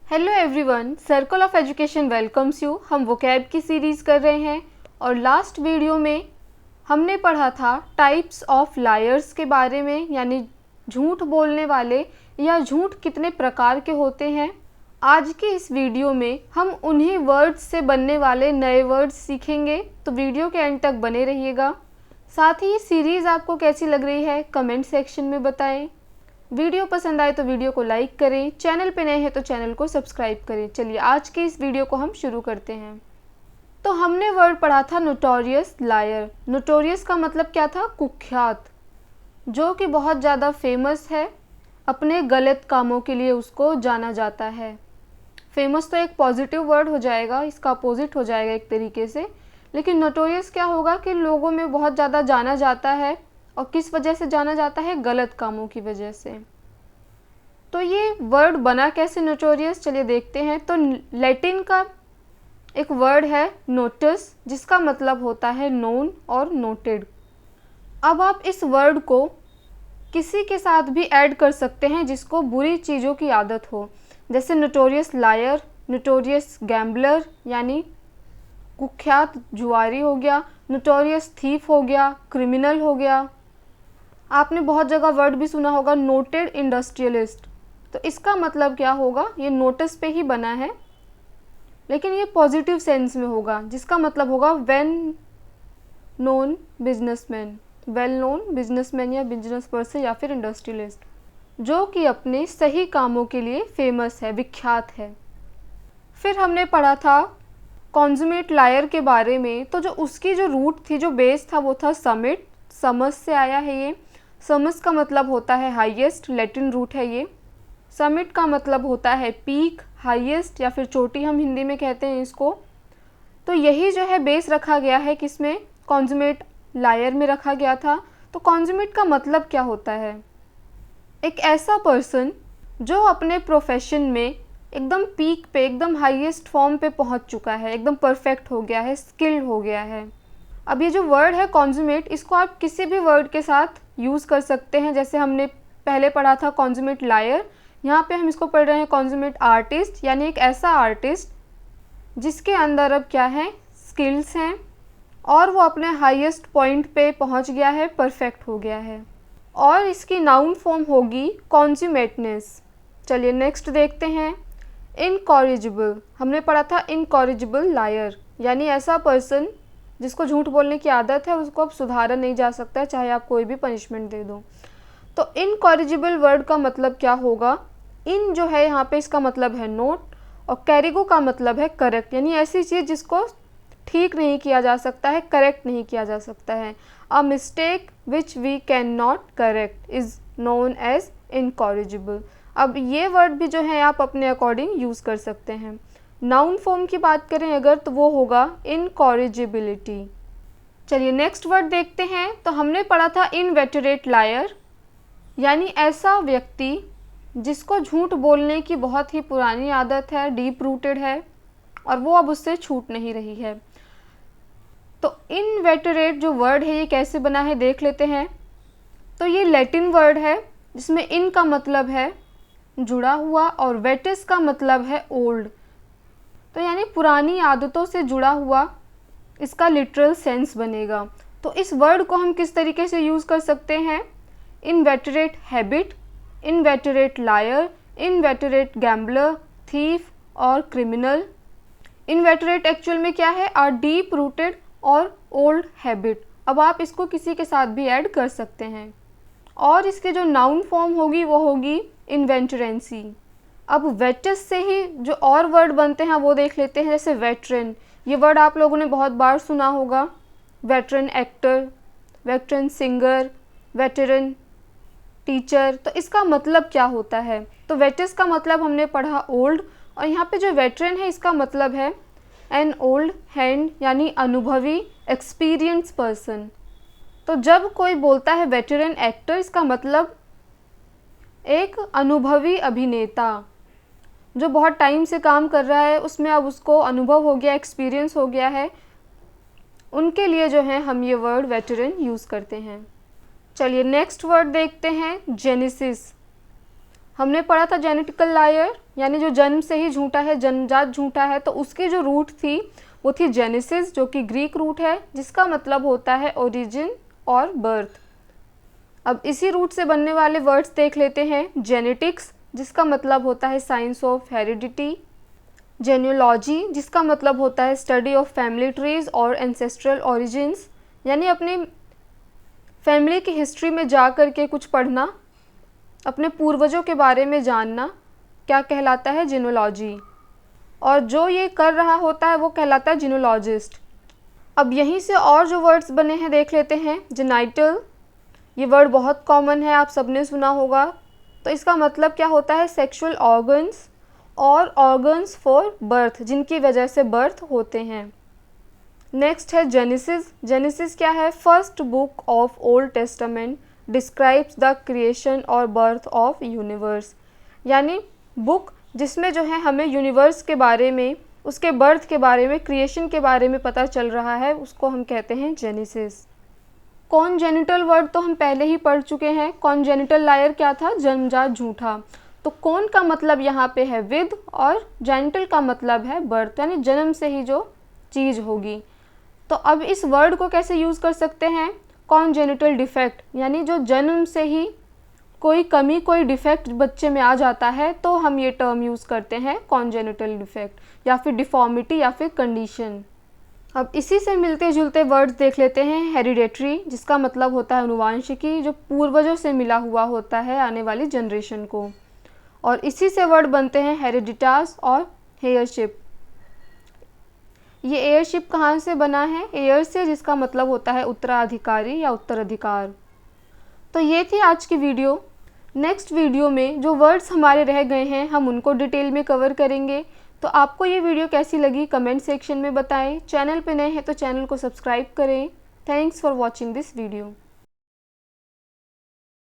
Hello everyone, circle of education welcomes you. हम vocab की series कर रहे हैं और लास्ट वीडियो में हमने पढ़ा था टाइप्स ऑफ लायर्स के बारे में, यानी झूठ बोलने वाले या झूठ कितने प्रकार के होते हैं। आज की इस वीडियो में हम उन्हीं वर्ड्स से बनने वाले नए वर्ड्स सीखेंगे, तो वीडियो के एंड तक बने रहिएगा। साथ ही ये सीरीज़ आपको कैसी लग रही है कमेंट सेक्शन में बताएं। वीडियो पसंद आए तो वीडियो को लाइक करें, चैनल पे नए हैं तो चैनल को सब्सक्राइब करें। चलिए आज के इस वीडियो को हम शुरू करते हैं। तो हमने वर्ड पढ़ा था नोटोरियस लायर। नोटोरियस का मतलब क्या था? कुख्यात, जो कि बहुत ज़्यादा फेमस है, अपने गलत कामों के लिए उसको जाना जाता है। फेमस तो एक पॉजिटिव वर्ड हो जाएगा, इसका अपोजिट हो जाएगा एक तरीके से, लेकिन नोटोरियस क्या होगा कि लोगों में बहुत ज़्यादा जाना जाता है। और किस वजह से जाना जाता है? गलत कामों की वजह से। तो ये वर्ड बना कैसे नोटोरियस, चलिए देखते हैं। तो लैटिन का एक वर्ड है नोटस, जिसका मतलब होता है नोन और नोटेड। अब आप इस वर्ड को किसी के साथ भी ऐड कर सकते हैं जिसको बुरी चीज़ों की आदत हो, जैसे नोटोरियस लायर, नोटोरियस गैम्बलर यानी कुख्यात जुआरी हो गया, नोटोरियस थीफ हो गया, क्रिमिनल हो गया। आपने बहुत जगह वर्ड भी सुना होगा नोटेड इंडस्ट्रियलिस्ट। तो इसका मतलब क्या होगा? ये नोटिस पे ही बना है, लेकिन ये पॉजिटिव सेंस में होगा, जिसका मतलब होगा well known businessman, well known businessman या बिजनेस पर्सन या फिर इंडस्ट्रियलिस्ट, जो कि अपने सही कामों के लिए फेमस है, विख्यात है। फिर हमने पढ़ा था कॉन्जुमेट लायर के बारे में। तो जो उसकी जो रूट थी, जो बेस था, वो था समिट। समस से आया है ये। समस का मतलब होता है हाईएस्ट, लैटिन रूट है ये। समिट का मतलब होता है पीक, हाईएस्ट या फिर चोटी, हम हिंदी में कहते हैं इसको। तो यही जो है बेस रखा गया है किसमें? कॉन्जुमेट लायर में रखा गया था। तो कॉन्जुमेट का मतलब क्या होता है? एक ऐसा पर्सन जो अपने प्रोफेशन में एकदम पीक पे, एकदम हाईएस्ट फॉर्म पे पहुंच चुका है, एकदम परफेक्ट हो गया है, स्किल्ड हो गया है। अब ये जो वर्ड है कॉन्जुमेट, इसको आप किसी भी वर्ड के साथ यूज़ कर सकते हैं। जैसे हमने पहले पढ़ा था कॉन्जुमेट लायर, यहाँ पे हम इसको पढ़ रहे हैं कॉन्जुमेट आर्टिस्ट, यानी एक ऐसा आर्टिस्ट जिसके अंदर अब क्या है? स्किल्स हैं और वो अपने हाईएस्ट पॉइंट पे पहुँच गया है, परफेक्ट हो गया है। और इसकी नाउन फॉर्म होगी कॉन्जुमेटनेस। चलिए नेक्स्ट देखते हैं। इनकॉरिजिबल, हमने पढ़ा था इनकॉरिजिबल लायर, यानी ऐसा पर्सन जिसको झूठ बोलने की आदत है, उसको अब सुधारा नहीं जा सकता है, चाहे आप कोई भी पनिशमेंट दे दो। तो इनकॉरिजिबल वर्ड का मतलब क्या होगा? इन जो है यहाँ पे इसका मतलब है नोट, और कैरिगो का मतलब है करेक्ट, यानी ऐसी चीज़ जिसको ठीक नहीं किया जा सकता है, करेक्ट नहीं किया जा सकता है। A mistake which we can not correct is known as incorrigible. अब ये वर्ड भी जो है आप अपने अकॉर्डिंग यूज़ कर सकते हैं। नाउन फॉर्म की बात करें अगर, तो वो होगा इनकॉरिजिबिलिटी। चलिए नेक्स्ट वर्ड देखते हैं। तो हमने पढ़ा था इनवेटरेट लायर, यानी ऐसा व्यक्ति जिसको झूठ बोलने की बहुत ही पुरानी आदत है, डीप रूटेड है, और वो अब उससे छूट नहीं रही है। तो इनवेटरेट जो वर्ड है ये कैसे बना है देख लेते हैं। तो ये लैटिन वर्ड है, जिसमें इन का मतलब है जुड़ा हुआ और वेटिस का मतलब है ओल्ड। तो यानी पुरानी आदतों से जुड़ा हुआ इसका लिटरल सेंस बनेगा। तो इस वर्ड को हम किस तरीके से यूज़ कर सकते हैं? Inveterate habit, inveterate liar, inveterate gambler, thief और क्रिमिनल। इनवेटरेट एक्चुअल में क्या है? आर डीप रूटेड और ओल्ड हैबिट। अब आप इसको किसी के साथ भी ऐड कर सकते हैं। और इसके जो नाउन फॉर्म होगी वो होगी इन्वेंटरेंसी। अब वेटिस से ही जो और वर्ड बनते हैं वो देख लेते हैं, जैसे वेटरन। ये वर्ड आप लोगों ने बहुत बार सुना होगा। Veteran actor, veteran singer, veteran teacher. तो इसका मतलब क्या होता है? तो वेटिस का मतलब हमने पढ़ा ओल्ड, और यहाँ पे जो वेटरन है इसका मतलब है एन ओल्ड हैंड, यानी अनुभवी, एक्सपीरियंस पर्सन। तो जब कोई बोलता है वेटरन एक्टर, इसका मतलब एक अनुभवी अभिनेता जो बहुत टाइम से काम कर रहा है, उसमें अब उसको अनुभव हो गया, एक्सपीरियंस हो गया है, उनके लिए जो है हम ये वर्ड वेटरन यूज़ करते हैं। चलिए नेक्स्ट वर्ड देखते हैं जेनेसिस। हमने पढ़ा था जेनेटिकल लायर यानी जो जन्म से ही झूठा है, जन्मजात झूठा है, तो उसकी जो रूट थी वो थी जेनेसिस, जो कि ग्रीक रूट है, जिसका मतलब होता है ओरिजिन और बर्थ। अब इसी रूट से बनने वाले वर्ड्स देख लेते हैं। जेनेटिक्स, जिसका मतलब होता है साइंस ऑफ हेरिडिटी। जेन्योलॉजी, जिसका मतलब होता है स्टडी ऑफ फैमिली ट्रीज और एंसेस्ट्रल ओरिजिन्स, यानी अपनी फैमिली की हिस्ट्री में जा कर के कुछ पढ़ना, अपने पूर्वजों के बारे में जानना, क्या कहलाता है? जीनोलॉजी। और जो ये कर रहा होता है वो कहलाता है जीनोलॉजिस्ट। अब यहीं से और जो वर्ड्स बने हैं देख लेते हैं। जेनाइटल, ये वर्ड बहुत कॉमन है, आप सबने सुना होगा। तो इसका मतलब क्या होता है? सेक्सुअल ऑर्गन्स और ऑर्गन्स फॉर बर्थ, जिनकी वजह से बर्थ होते हैं। नेक्स्ट है जेनेसिस। जेनेसिस क्या है? First book of old testament describes the creation और बर्थ ऑफ यूनिवर्स, यानी बुक जिसमें जो है हमें यूनिवर्स के बारे में, उसके बर्थ के बारे में, क्रिएशन के बारे में पता चल रहा है, उसको हम कहते हैं जेनेसिस। कॉन्जेनिटल वर्ड तो हम पहले ही पढ़ चुके हैं। कॉन्जेनिटल लायर क्या था? जन्मजात झूठा। तो कौन का मतलब यहाँ पे है विद, और जेनिटल का मतलब है बर्थ, यानी जन्म से ही जो चीज़ होगी। तो अब इस वर्ड को कैसे यूज़ कर सकते हैं? कॉन्जेनिटल डिफेक्ट, यानी जो जन्म से ही कोई कमी, कोई डिफेक्ट बच्चे में आ जाता है, तो हम ये टर्म यूज़ करते हैं कॉन्जेनिटल डिफेक्ट, या फिर डिफॉर्मिटी, या फिर कंडीशन। अब इसी से मिलते जुलते वर्ड्स देख लेते हैं। हेरिडेटरी, जिसका मतलब होता है अनुवांशिकी, जो पूर्वजों से मिला हुआ होता है आने वाली जनरेशन को। और इसी से वर्ड बनते हैं हेरिडिटास और हेयरशिप। ये एयरशिप कहाँ से बना है? एयर से, जिसका मतलब होता है उत्तराधिकारी या उत्तराधिकार। तो ये थी आज की वीडियो। नेक्स्ट वीडियो में जो वर्ड्स हमारे रह गए हैं हम उनको डिटेल में कवर करेंगे। तो आपको ये वीडियो कैसी लगी कमेंट सेक्शन में बताएं। चैनल पे नए हैं तो चैनल को सब्सक्राइब करें। Thanks for watching this video.